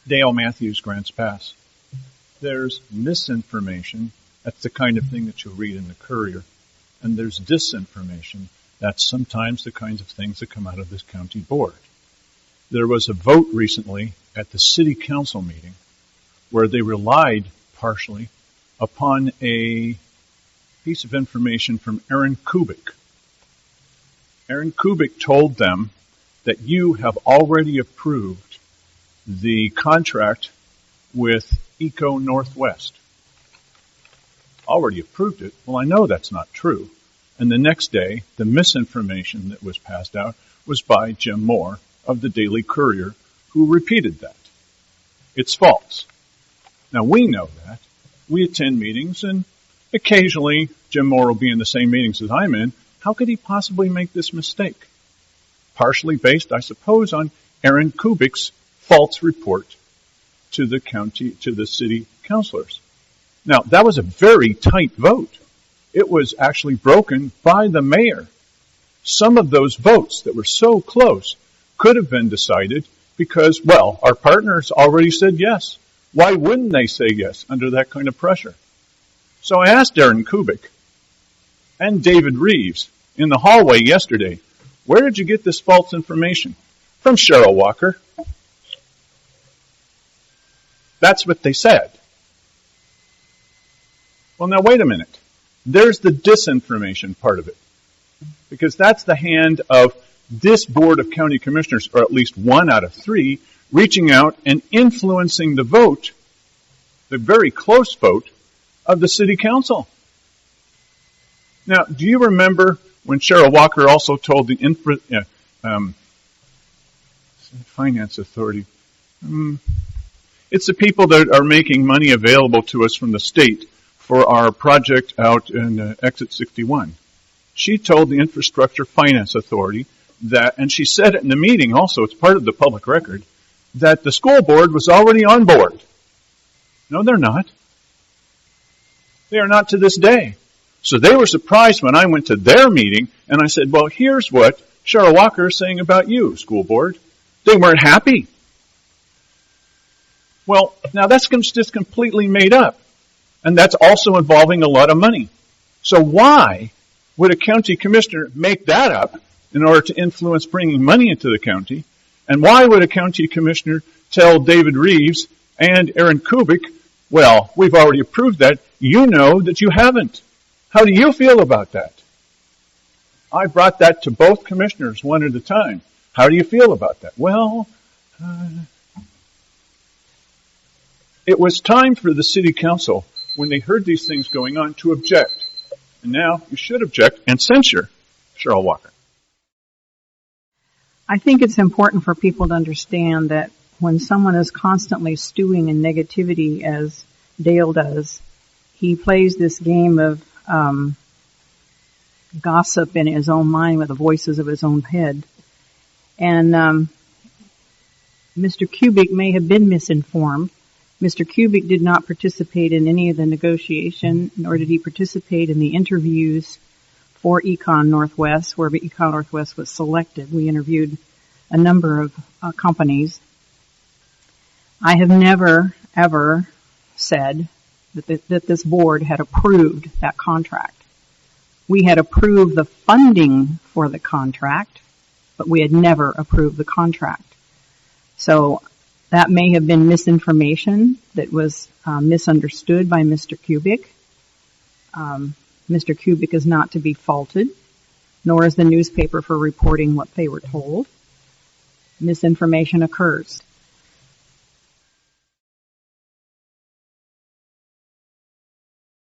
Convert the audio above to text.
Dale Matthews, Grants Pass. There's misinformation. That's the kind of thing that you'll read in the Courier. And there's disinformation. That's sometimes the kinds of things that come out of this county board. There was a vote recently at the city council meeting where they relied partially upon a piece of information from Aaron Kubik. Aaron Kubik told them that you have already approved the contract with Eco Northwest. Already approved it? Well, I know that's not true. And the next day, the misinformation that was passed out was by Jim Moore of the Daily Courier, who repeated that. It's false. Now, we know that. We attend meetings, and occasionally Jim Moore will be in the same meetings as I'm in. How could he possibly make this mistake? Partially based, I suppose, on Aaron Kubik's false report to the city councilors. Now, that was a very tight vote. It was actually broken by the mayor. Some of those votes that were so close could have been decided because, well, our partners already said yes. Why wouldn't they say yes under that kind of pressure? So I asked Aaron Kubik and David Reeves in the hallway yesterday, where did you get this false information? From Cheryl Walker. That's what they said. Well, now wait a minute. There's the disinformation part of it. Because that's the hand of this Board of County Commissioners, or at least 1 out of 3, reaching out and influencing the vote, the very close vote, of the City Council. Now, do you remember when Cheryl Walker also told the Finance Authority, it's the people that are making money available to us from the state for our project out in Exit 61. She told the Infrastructure Finance Authority that, and she said it in the meeting also, it's part of the public record, that the school board was already on board. No, they're not. They are not to this day. So they were surprised when I went to their meeting and I said, well, here's what Cheryl Walker is saying about you, school board. They weren't happy. Well, now that's just completely made up. And that's also involving a lot of money. So why would a county commissioner make that up in order to influence bringing money into the county? And why would a county commissioner tell David Reeves and Aaron Kubik, well, we've already approved that. You know that you haven't. How do you feel about that? I brought that to both commissioners one at a time. How do you feel about that? Well, it was time for the city council, when they heard these things going on, to object. And now you should object and censure Cheryl Walker. I think it's important for people to understand that when someone is constantly stewing in negativity, as Dale does, he plays this game of gossip in his own mind with the voices of his own head. And Mr. Kubik may have been misinformed. Mr. Kubik did not participate in any of the negotiation, nor did he participate in the interviews for Econ Northwest, where Econ Northwest was selected. We interviewed a number of companies. I have never, ever said that this board had approved that contract. We had approved the funding for the contract, but we had never approved the contract. So that may have been misinformation that was misunderstood by Mr. Kubik. Mr. Kubik is not to be faulted, nor is the newspaper for reporting what they were told. Misinformation occurs.